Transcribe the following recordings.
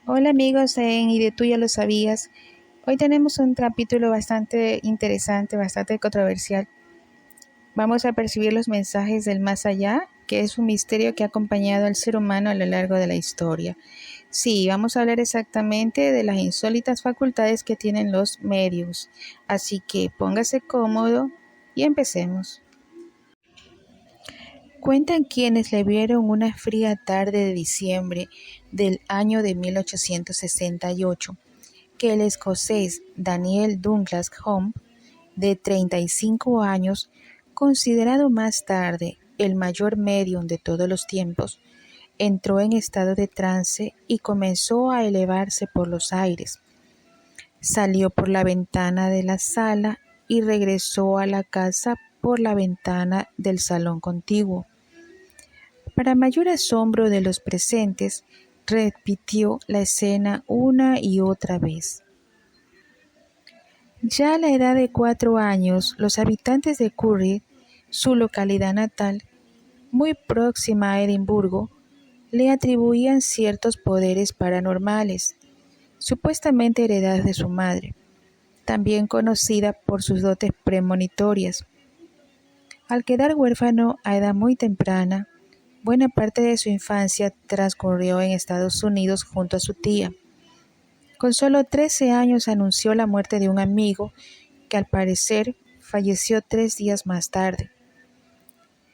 Hola amigos, y de tú ya lo sabías. Hoy tenemos un capítulo bastante interesante, bastante controversial. Vamos a percibir los mensajes del más allá, que es un misterio que ha acompañado al ser humano a lo largo de la historia. Sí, vamos a hablar exactamente de las insólitas facultades que tienen los medios. Así que póngase cómodo y empecemos. Cuentan quienes le vieron una fría tarde de diciembre del año de 1868 que el escocés Daniel Douglas Home, de 35 años, considerado más tarde el mayor médium de todos los tiempos, entró en estado de trance y comenzó a elevarse por los aires. Salió por la ventana de la sala y regresó a la casa por la ventana del salón contiguo. Para mayor asombro de los presentes, repitió la escena una y otra vez. Ya a la edad de 4 años, los habitantes de Currie, su localidad natal, muy próxima a Edimburgo, le atribuían ciertos poderes paranormales, supuestamente heredados de su madre, también conocida por sus dotes premonitorias. Al quedar huérfano a edad muy temprana, buena parte de su infancia transcurrió en Estados Unidos junto a su tía. Con solo 13 años anunció la muerte de un amigo que al parecer falleció 3 días más tarde.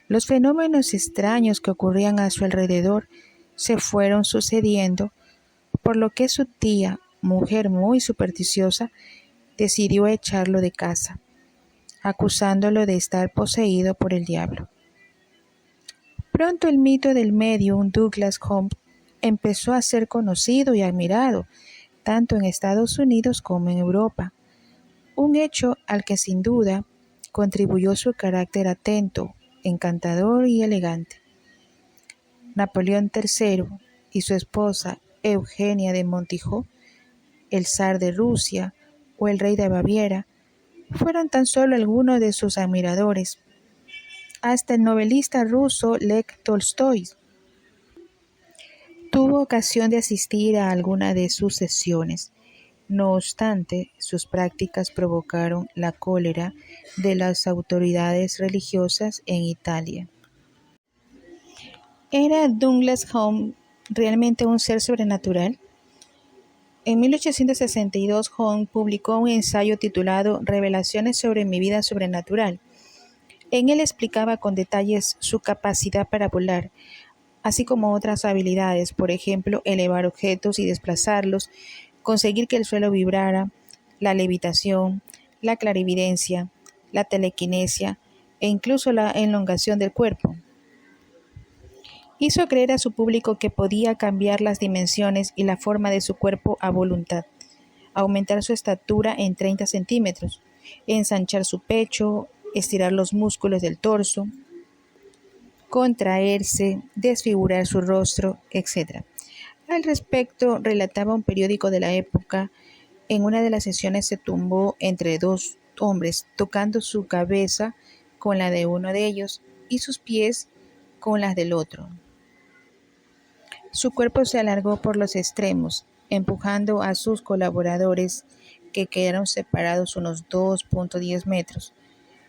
Los fenómenos extraños que ocurrían a su alrededor se fueron sucediendo, por lo que su tía, mujer muy supersticiosa, decidió echarlo de casa, acusándolo de estar poseído por el diablo. Pronto el mito del medium Douglas Home empezó a ser conocido y admirado, tanto en Estados Unidos como en Europa, un hecho al que sin duda contribuyó su carácter atento, encantador y elegante. Napoleón III y su esposa Eugenia de Montijo, el zar de Rusia o el rey de Baviera, fueron tan solo algunos de sus admiradores. Hasta el novelista ruso Lev Tolstói tuvo ocasión de asistir a alguna de sus sesiones. No obstante, sus prácticas provocaron la cólera de las autoridades religiosas en Italia. ¿Era Douglas Home realmente un ser sobrenatural? En 1862, Home publicó un ensayo titulado Revelaciones sobre mi vida sobrenatural. En él explicaba con detalles su capacidad para volar, así como otras habilidades, por ejemplo, elevar objetos y desplazarlos, conseguir que el suelo vibrara, la levitación, la clarividencia, la telequinesia e incluso la elongación del cuerpo. Hizo creer a su público que podía cambiar las dimensiones y la forma de su cuerpo a voluntad, aumentar su estatura en 30 centímetros, ensanchar su pecho, estirar los músculos del torso, contraerse, desfigurar su rostro, etc. Al respecto, relataba un periódico de la época, en una de las sesiones se tumbó entre dos hombres, tocando su cabeza con la de uno de ellos y sus pies con las del otro. Su cuerpo se alargó por los extremos, empujando a sus colaboradores, que quedaron separados unos 2,10 metros.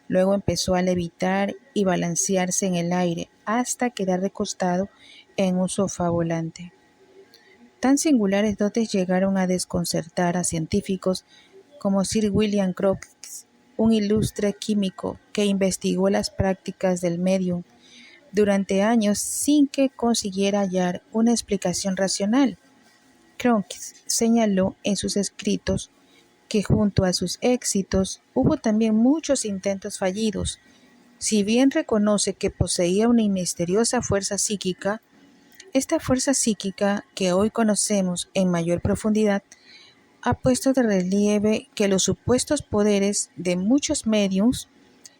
Luego empezó a levitar y balancearse en el aire hasta quedar recostado en un sofá volante. Tan singulares dotes llegaron a desconcertar a científicos como Sir William Crookes, un ilustre químico que investigó las prácticas del medium durante años sin que consiguiera hallar una explicación racional. Crookes señaló en sus escritos que junto a sus éxitos hubo también muchos intentos fallidos. Si bien reconoce que poseía una misteriosa fuerza psíquica, esta fuerza psíquica que hoy conocemos en mayor profundidad ha puesto de relieve que los supuestos poderes de muchos médiums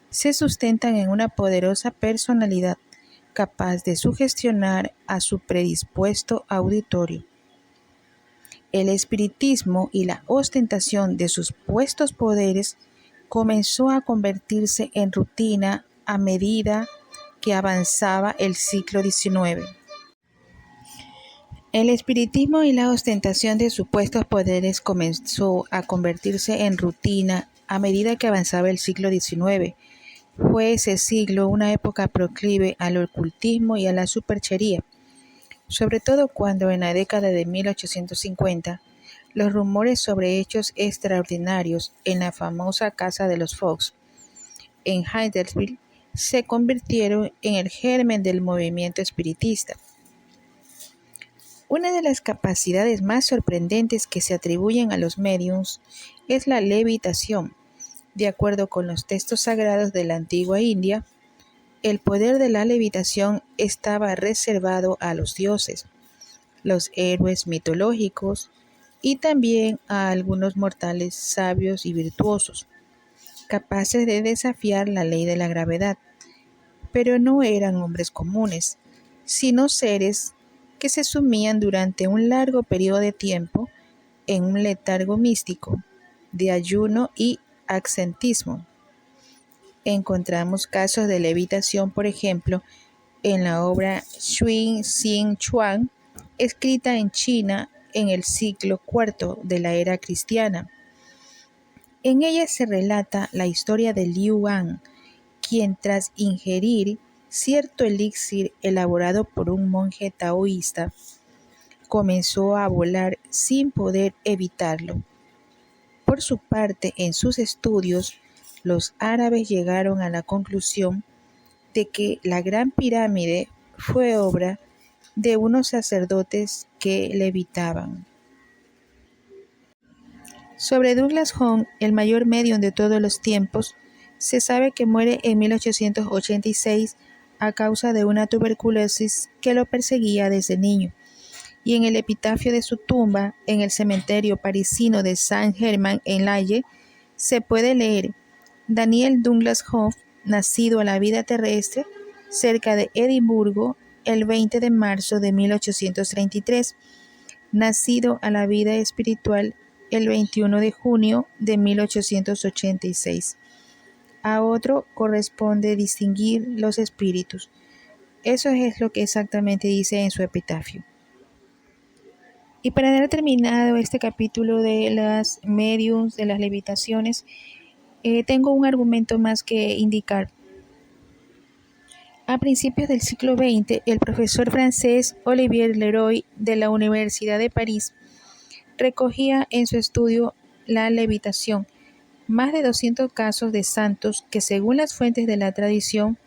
se sustentan en una poderosa personalidad capaz de sugestionar a su predispuesto auditorio. El espiritismo y la ostentación de sus supuestos poderes comenzó a convertirse en rutina a medida que avanzaba el siglo XIX. El espiritismo y la ostentación de supuestos poderes comenzó a convertirse en rutina a medida que avanzaba el siglo XIX. Fue ese siglo una época proclive al ocultismo y a la superchería, sobre todo cuando en la década de 1850 los rumores sobre hechos extraordinarios en la famosa Casa de los Fox en Heidelberg se convirtieron en el germen del movimiento espiritista. Una de las capacidades más sorprendentes que se atribuyen a los médiums es la levitación. De acuerdo con los textos sagrados de la antigua India, el poder de la levitación estaba reservado a los dioses, los héroes mitológicos y también a algunos mortales sabios y virtuosos, capaces de desafiar la ley de la gravedad. Pero no eran hombres comunes, sino seres que se sumían durante un largo periodo de tiempo en un letargo místico, de ayuno y absentismo. Encontramos casos de levitación, por ejemplo, en la obra Shui Xin Chuan, escrita en China en el siglo IV de la era cristiana. En ella se relata la historia de Liu An, quien tras ingerir cierto elixir elaborado por un monje taoísta, comenzó a volar sin poder evitarlo. Por su parte, en sus estudios, los árabes llegaron a la conclusión de que la Gran Pirámide fue obra de unos sacerdotes que levitaban. Sobre Douglas Home, el mayor medium de todos los tiempos, se sabe que muere en 1886 a causa de una tuberculosis que lo perseguía desde niño, y en el epitafio de su tumba, en el cementerio parisino de Saint-Germain-en-Laye, se puede leer: Daniel Douglas Home, nacido a la vida terrestre cerca de Edimburgo el 20 de marzo de 1833, nacido a la vida espiritual el 21 de junio de 1886. A otro corresponde distinguir los espíritus. Eso es lo que exactamente dice en su epitafio. Y para dar terminado este capítulo de las mediums, de las levitaciones, tengo un argumento más que indicar. A principios del siglo XX, el profesor francés Olivier Leroy de la Universidad de París recogía en su estudio la levitación más de 200 casos de santos que, según las fuentes de la tradición,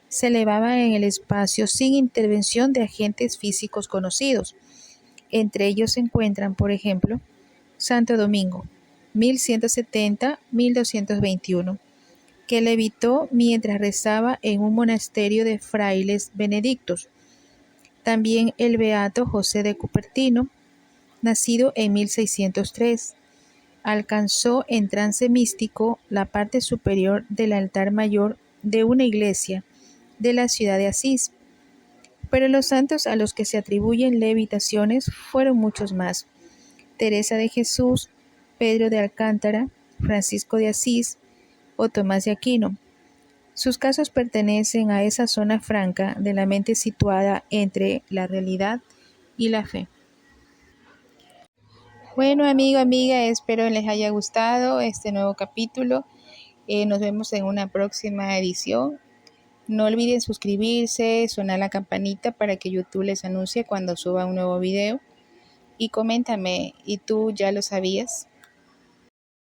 se elevaban en el espacio sin intervención de agentes físicos conocidos. Entre ellos se encuentran, por ejemplo, Santo Domingo, 1170-1221, que levitó mientras rezaba en un monasterio de frailes benedictos. También el beato José de Cupertino, nacido en 1603, alcanzó en trance místico la parte superior del altar mayor de una iglesia de la ciudad de Asís. Pero los santos a los que se atribuyen levitaciones fueron muchos más: Teresa de Jesús, Pedro de Alcántara, Francisco de Asís o Tomás de Aquino. Sus casos pertenecen a esa zona franca de la mente situada entre la realidad y la fe. Bueno, amigo, amiga, espero les haya gustado este nuevo capítulo. Nos vemos en una próxima edición. No olviden suscribirse, sonar la campanita para que YouTube les anuncie cuando suba un nuevo video. Y coméntame, ¿y tú ya lo sabías?